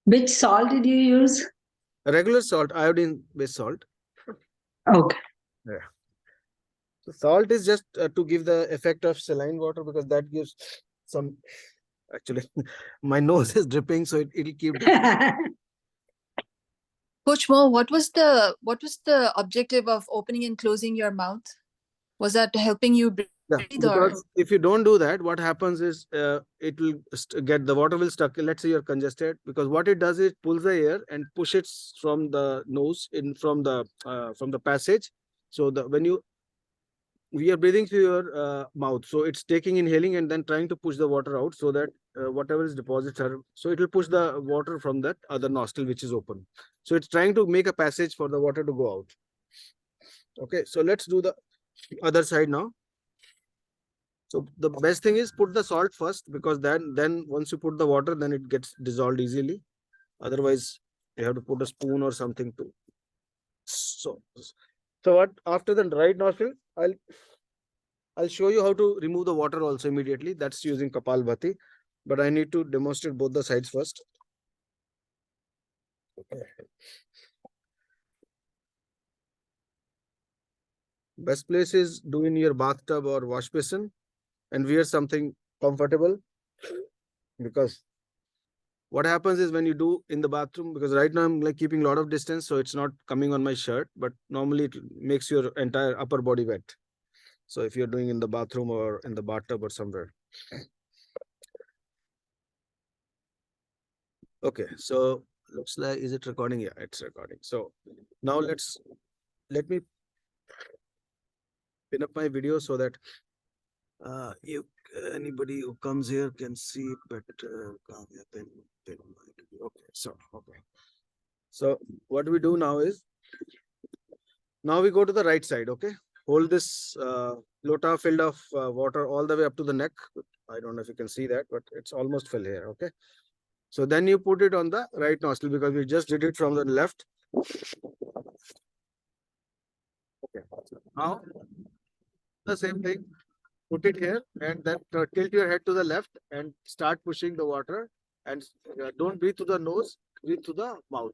Which salt did you use? Regular salt, iodine-based salt. Okay. Yeah. So salt is just to give the effect of saline water, because that gives some. Actually, my nose is dripping, so it'll keep dripping. Coach Mo, what was the objective of opening and closing your mouth? Was that helping you breathe, Yeah, or because if you don't do that, what happens is it will get the water will stuck. Let's say you're congested, because what it does is pulls the air and pushes from the nose in from the passage. So the when you we are breathing through your mouth, so it's taking inhaling and then trying to push the water out, so that whatever is deposits are, so it will push the water from that other nostril which is open. So it's trying to make a passage for the water to go out. Okay, so let's do the other side now. So the best thing is put the salt first, because then once you put the water, then it gets dissolved easily. Otherwise, you have to put a spoon or something to. So what after the right nostril, I'll show you how to remove the water also immediately. That's using KapalBhaati, but I need to demonstrate both the sides first. Okay. Best place is do in your bathtub or wash basin, and wear something comfortable, because what happens is when you do in the bathroom, because right now I'm like keeping a lot of distance, so it's not coming on my shirt, but normally it makes your entire upper body wet. So if you're doing in the bathroom or in the bathtub or somewhere. Okay, so looks like, is it recording? Yeah, it's recording. So now let me pin up my video so that you anybody who comes here can see it, but okay, so what we do now is, now we go to the right side. Okay, hold this lota filled of water all the way up to the neck. I don't know if you can see that, but it's almost filled here. Okay, so then you put it on the right nostril, because we just did it from the left. Okay, now the same thing, put it here, and then tilt your head to the left and start pushing the water, and don't breathe to the nose, breathe to the mouth.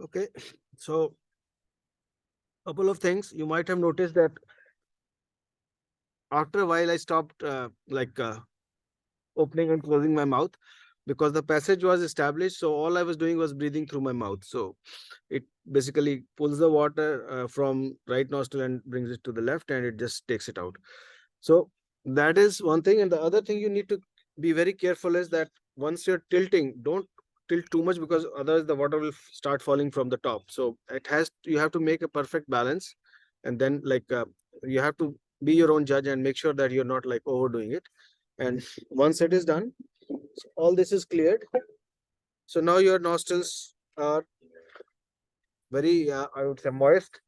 Okay, so couple of things you might have noticed that after a while I stopped opening and closing my mouth, because the passage was established. So all I was doing was breathing through my mouth. So it basically pulls the water from right nostril and brings it to the left, and it just takes it out. So that is one thing. And the other thing you need to be very careful is that once you're tilting, don't tilt too much, because otherwise the water will start falling from the top. So you have to make a perfect balance, and then you have to be your own judge and make sure that you're not like overdoing it. And once it is done, all this is cleared. So now your nostrils are very, I would say, moist.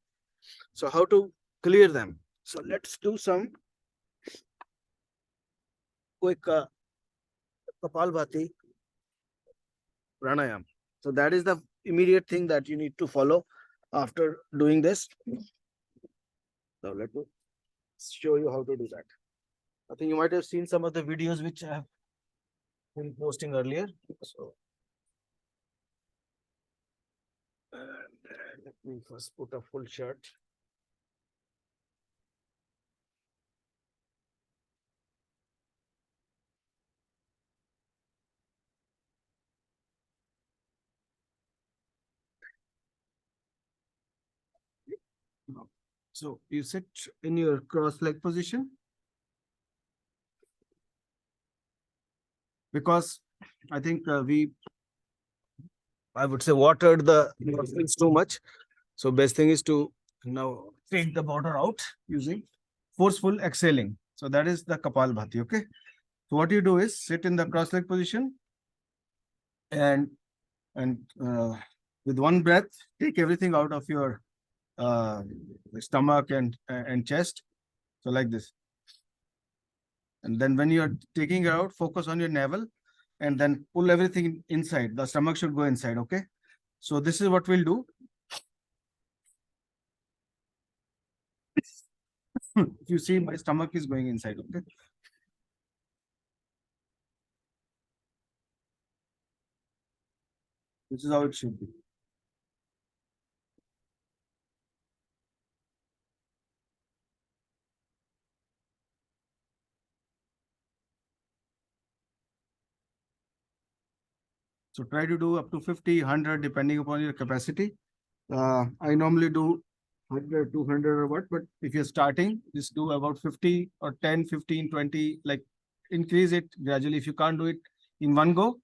So how to clear them? So let's do some quick Kapalbhati pranayam. So that is the immediate thing that you need to follow after doing this. So let me show you how to do that. I think you might have seen some of the videos which I have been posting earlier. So let me first put a full shirt. So you sit in your cross leg position, because I think I would say watered the nostrils too much. So best thing is to now take the water out using forceful exhaling. So that is the Kapalbhati. Okay. So what you do is sit in the cross leg position and and with one breath take everything out of your uh, stomach and chest. So like this. And then when you're taking it out, focus on your navel and then pull everything inside. The stomach should go inside. Okay. So this is what we'll do. If you see, my stomach is going inside. Okay. This is how it should be. So try to do up to 50, 100, depending upon your capacity. I normally do 100, 200 or what, but if you're starting, just do about 50 or 10, 15, 20, like increase it gradually. If you can't do it in one go,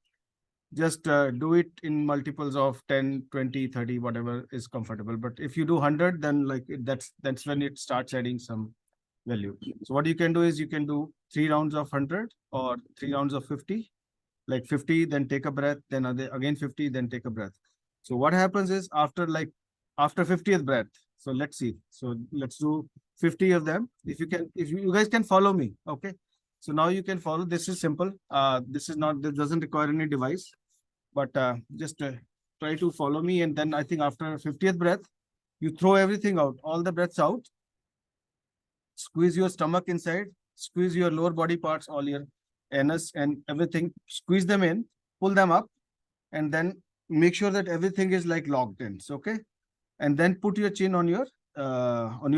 just do it in multiples of 10, 20, 30, whatever is comfortable. But if you do 100, then like that's when it starts adding some value. So what you can do is you can do 3 rounds of 100 or 3 rounds of 50, like 50, then take a breath, then again 50, then take a breath. So what happens is after 50th breath, so let's see. So let's do 50 of them. If you guys can follow me, okay? So now you can follow. This is simple. This doesn't require any device, but just try to follow me. And then I think after 50th breath, you throw everything out, all the breaths out, squeeze your stomach inside, squeeze your lower body parts, all your anus and everything, squeeze them in, pull them up, and then make sure that everything is like locked in. So, okay. And then put your chin on your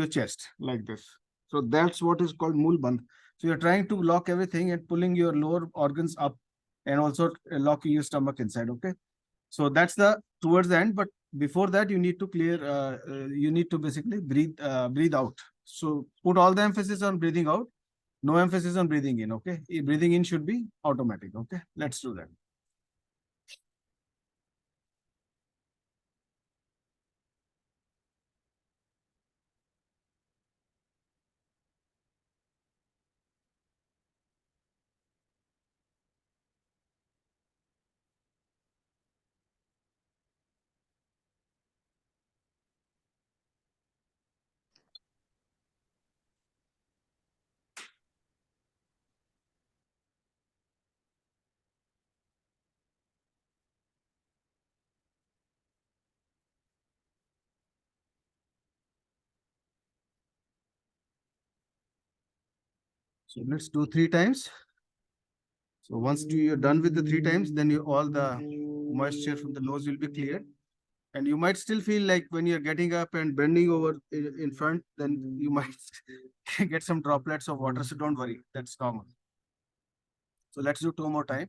chest like this. So that's what is called mool bandh. So you're trying to lock everything and pulling your lower organs up and also locking your stomach inside. Okay. So that's the towards the end, but before that you need to clear. You need to basically breathe out. So put all the emphasis on breathing out, no emphasis on breathing in. Okay, breathing in should be automatic. Okay, let's do that. So let's do 3 times. So once you're done with the 3 times, then all the moisture from the nose will be cleared. And you might still feel like when you're getting up and bending over in front, then you might get some droplets of water. So don't worry, that's normal. So let's do 2 more times.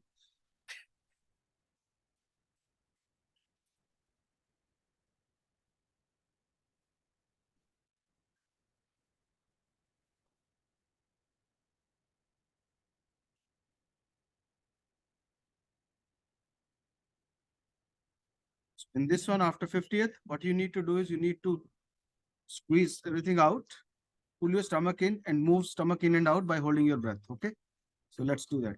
In this one, after 50th, what you need to do is you need to squeeze everything out, pull your stomach in and move stomach in and out by holding your breath. Okay. So let's do that.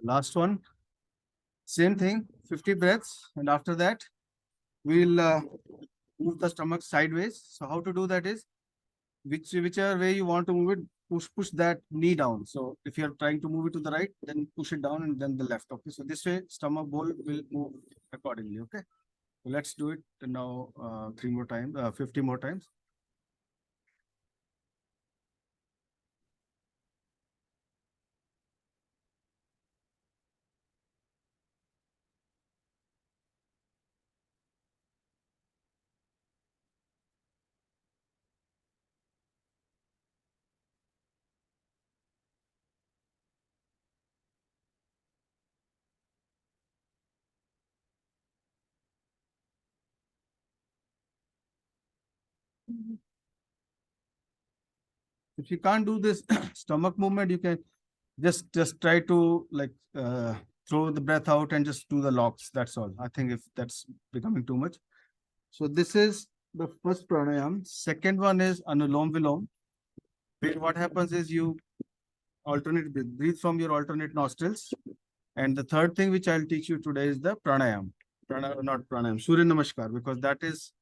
Last one. Same thing, 50 breaths. And after that, we'll move the stomach sideways. So how to do that is, whichever way you want to move it, push that knee down. So if you're trying to move it to the right, then push it down and then the left. Okay. So this way, stomach bowl will move accordingly. Okay. So let's do it now 50 more times. If you can't do this stomach movement, you can just try to like throw the breath out and just do the locks. That's all. I think if that's becoming too much. So this is the first pranayam. Second one is Anulom Vilom. Where what happens is you breathe from your alternate nostrils. And the third thing which I'll teach you today is the pranayam. Not pranayam, Surya Namaskar, because that is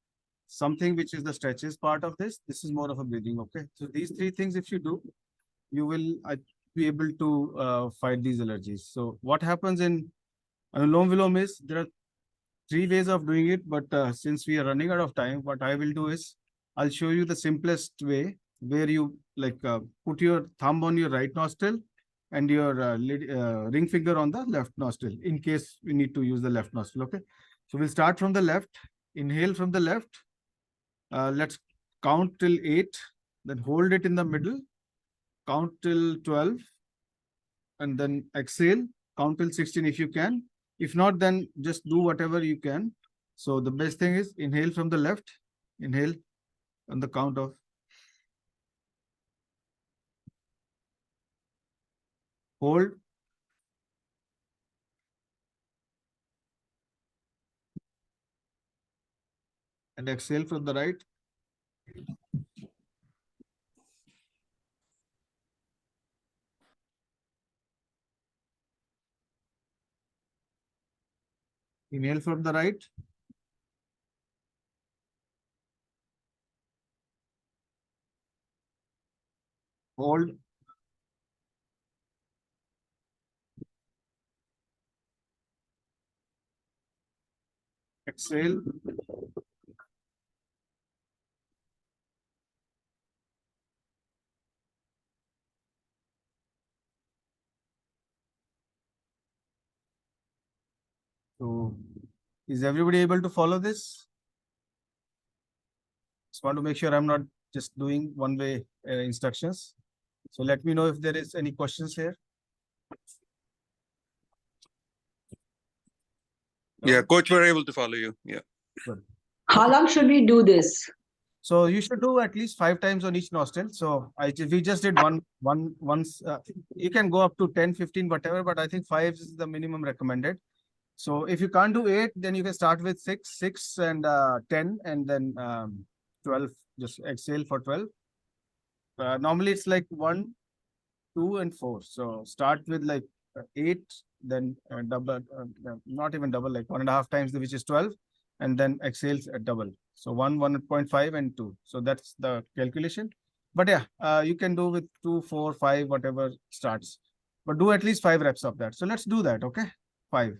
something which is the stretches part of this. This is more of a breathing. Okay. So these three things, if you do, you will be able to fight these allergies. So what happens in Anulom Vilom is there are three ways of doing it, but since we are running out of time, what I will do is I'll show you the simplest way where you put your thumb on your right nostril and your ring finger on the left nostril in case we need to use the left nostril. Okay. So we'll start from the left, inhale from the left. Let's count till 8, then hold it in the middle, count till 12, and then exhale, count till 16 if you can. If not, then just do whatever you can. So the best thing is inhale from the left, inhale on the count of hold, and exhale from the right. Inhale from the right, hold, exhale, so is everybody able to follow this? Just want to make sure I'm not just doing one way instructions. So let me know if there is any questions here. Yeah, coach, we're able to follow you. Yeah. Good. How long should we do this? So you should do at least 5 times on each nostril. So we just did once. You can go up to 10, 15, whatever, but I think 5 is the minimum recommended. So if you can't do 8, then you can start with 6 and 10, and then 12. Just exhale for 12. Normally it's like 1, 2, and 4. So start with like 8, then double, not even double, like 1.5 times, which is 12, and then exhales at double. So 1, 1.5, and 2. So that's the calculation. But yeah, you can do with 2, 4, 5, whatever starts. But do at least 5 reps of that. So let's do that. Okay. 5.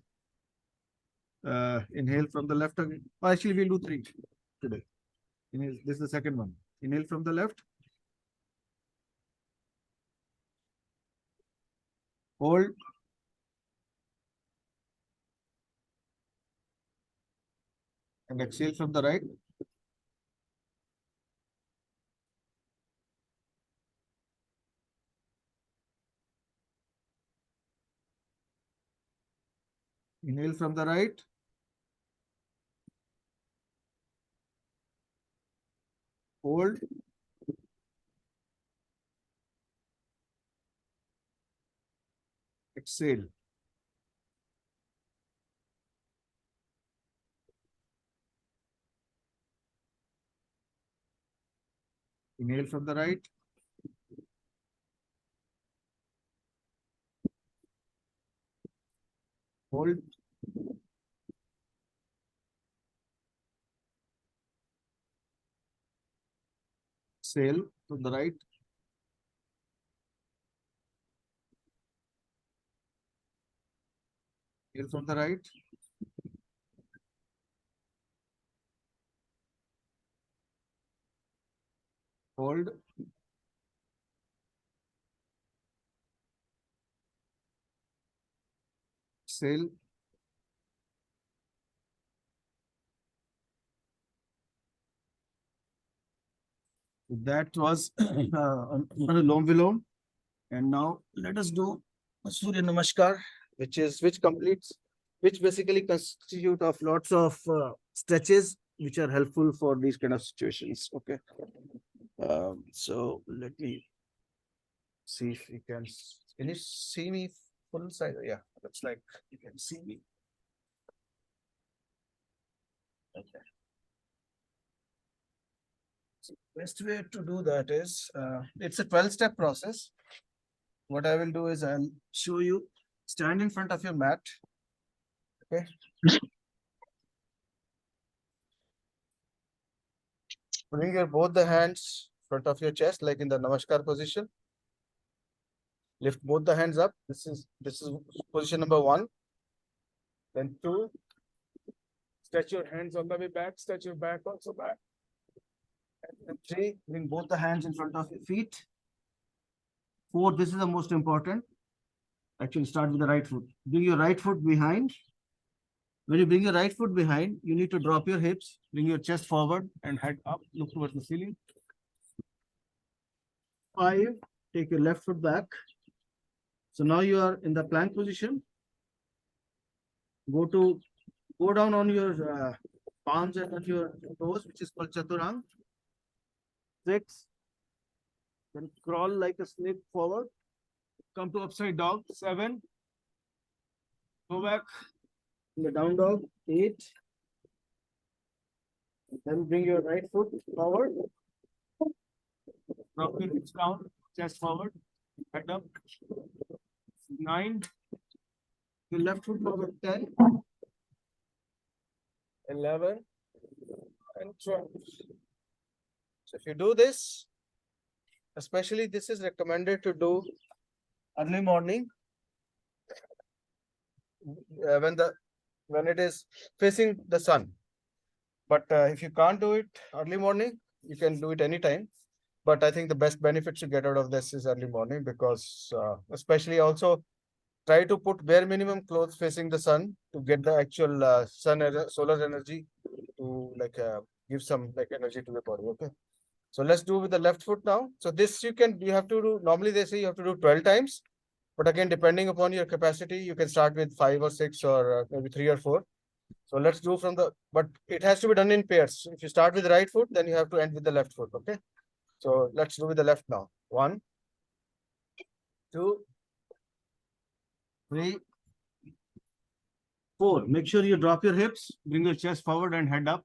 Inhale from the left again. Oh, actually, we'll do 3 today. Inhale. This is the second one. Inhale from the left. Hold. And exhale from the right. Inhale from the right. hold, exhale. Inhale from the right. Hold. Exhale from the right. Inhale from the right. Hold. Exhale. That was Anulom Vilom. And now let us do Surya Namaskar, which basically constitute of lots of stretches which are helpful for these kind of situations. Okay. So let me see if you can you see me full size? Yeah, looks like you can see me. Okay. So best way to do that is it's a 12-step process. What I will do is I'll show you, stand in front of your mat. Okay. Bring your both the hands in front of your chest, like in the Namaskar position. Lift both the hands up. This is position number 1. Then 2. Stretch your hands on the way back. Stretch your back also back. And then 3. Bring both the hands in front of your feet. 4. This is the most important. Actually, start with the right foot. Bring your right foot behind. When you bring your right foot behind, you need to drop your hips, bring your chest forward and head up, look towards the ceiling. 5, take your left foot back. So now you are in the plank position. Go down on your palms and on your toes, which is called Chaturang. 6, then crawl like a snake forward. Come to upside dog. 7, go back in the down dog. 8, then bring your right foot forward. Drop your hips down, chest forward, head up. 9, your left foot forward. 10, 11, and 12. So if you do this, especially this is recommended to do early morning when it is facing the sun. But if you can't do it early morning, you can do it anytime. But I think the best benefits you get out of this is early morning, because especially also try to put bare minimum clothes facing the sun to get the actual solar energy to give some energy to the body. Okay. So let's do with the left foot now. So this you have to do, normally they say you have to do 12 times. But again, depending upon your capacity, you can start with 5 or 6 or maybe 3 or 4. So let's do but it has to be done in pairs. If you start with the right foot, then you have to end with the left foot. Okay. So let's do with the left now. 1, 2, 3, 4. Make sure you drop your hips, bring your chest forward and head up.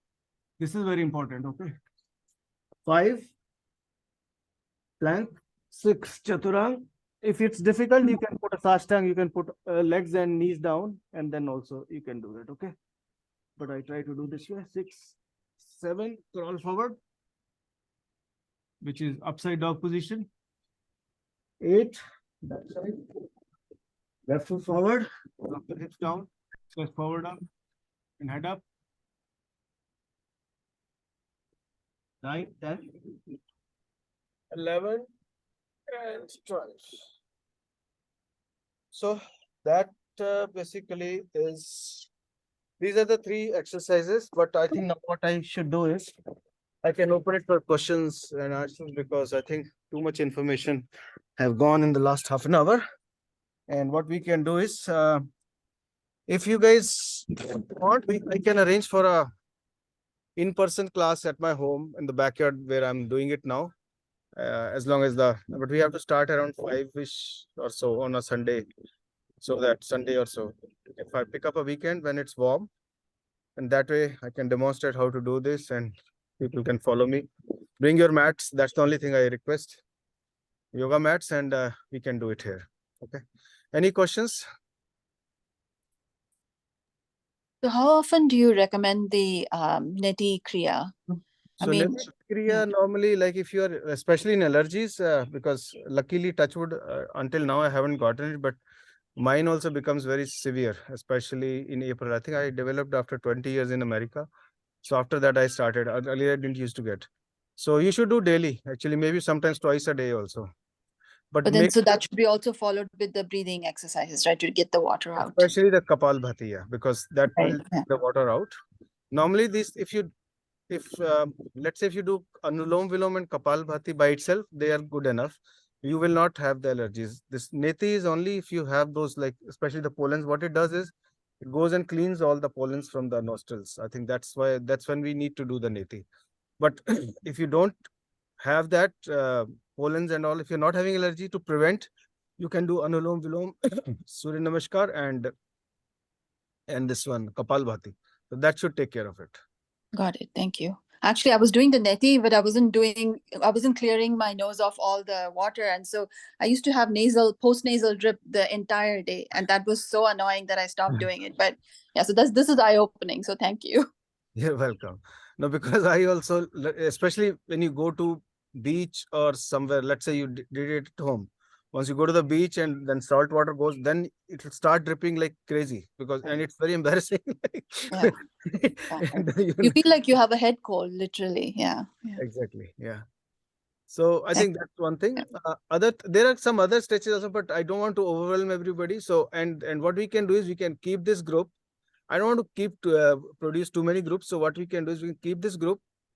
This is very important. Okay. 5, plank. 6, chaturang. If it's difficult, you can put a sashtang, you can put legs and knees down, and then also you can do it. Okay. But I try to do this way. 6, 7, crawl forward, which is upside dog position. 8, that side. Left foot forward, drop the hips down, chest forward up, and head up. 9, 10, 11, and 12. So that basically is, these are the 3 exercises. But I think now what I should do is I can open it for questions and answers, because I think too much information have gone in the last half an hour. And what we can do is, if you guys want, I can arrange for a in-person class at my home in the backyard where I'm doing it now. As long as but we have to start around 5-ish or so on a Sunday. So that Sunday or so, if I pick up a weekend when it's warm, and that way I can demonstrate how to do this and people can follow me. Bring your mats. That's the only thing I request. Yoga mats, and we can do it here. Okay. Any questions? So how often do you recommend the Neti Kriya? So mean, Neti Kriya normally, like if you are, especially in allergies, because luckily touchwood, until now I haven't gotten it, but mine also becomes very severe, especially in April. I think I developed after 20 years in America. So after that I started. Earlier I didn't used to get. So you should do daily, actually, maybe sometimes twice a day also. But but then make so that should be also followed with the breathing exercises, right, to get the water out. especially the KapalBhaati, yeah, because that Right, will yeah. take the water out. Normally this, if let's say if you do Anulom Vilom and KapalBhaati by itself, they are good enough. You will not have the allergies. This Neti is only if you have those, like especially the pollens. What it does is it goes and cleans all the pollens from the nostrils. I think that's when we need to do the Neti. But if you don't have that pollens and all, if you're not having allergy, to prevent, you can do Anulom Vilom, Surya Namaskar, and this one KapalBhaati. So that should take care of it. Got it. Thank you. Actually, I was doing the neti, but I wasn't clearing my nose of all the water. And so I used to have post-nasal drip the entire day. And that was so annoying that I stopped doing it. But yeah, so this is eye-opening. So thank you. You're welcome. No, because I also, especially when you go to beach or somewhere, let's say you did it at home. Once you go to the beach and then salt water goes, then it will start dripping like crazy, because, and it's very embarrassing. Yeah. And, You feel like you have a head cold, literally. Yeah. Yeah. exactly. Yeah. So I Thank- think that's one thing. There are some other stretches also, but I don't want to overwhelm everybody. So, and what we can do is we can keep this group. I don't want to produce too many groups. So what we can do is we can keep this group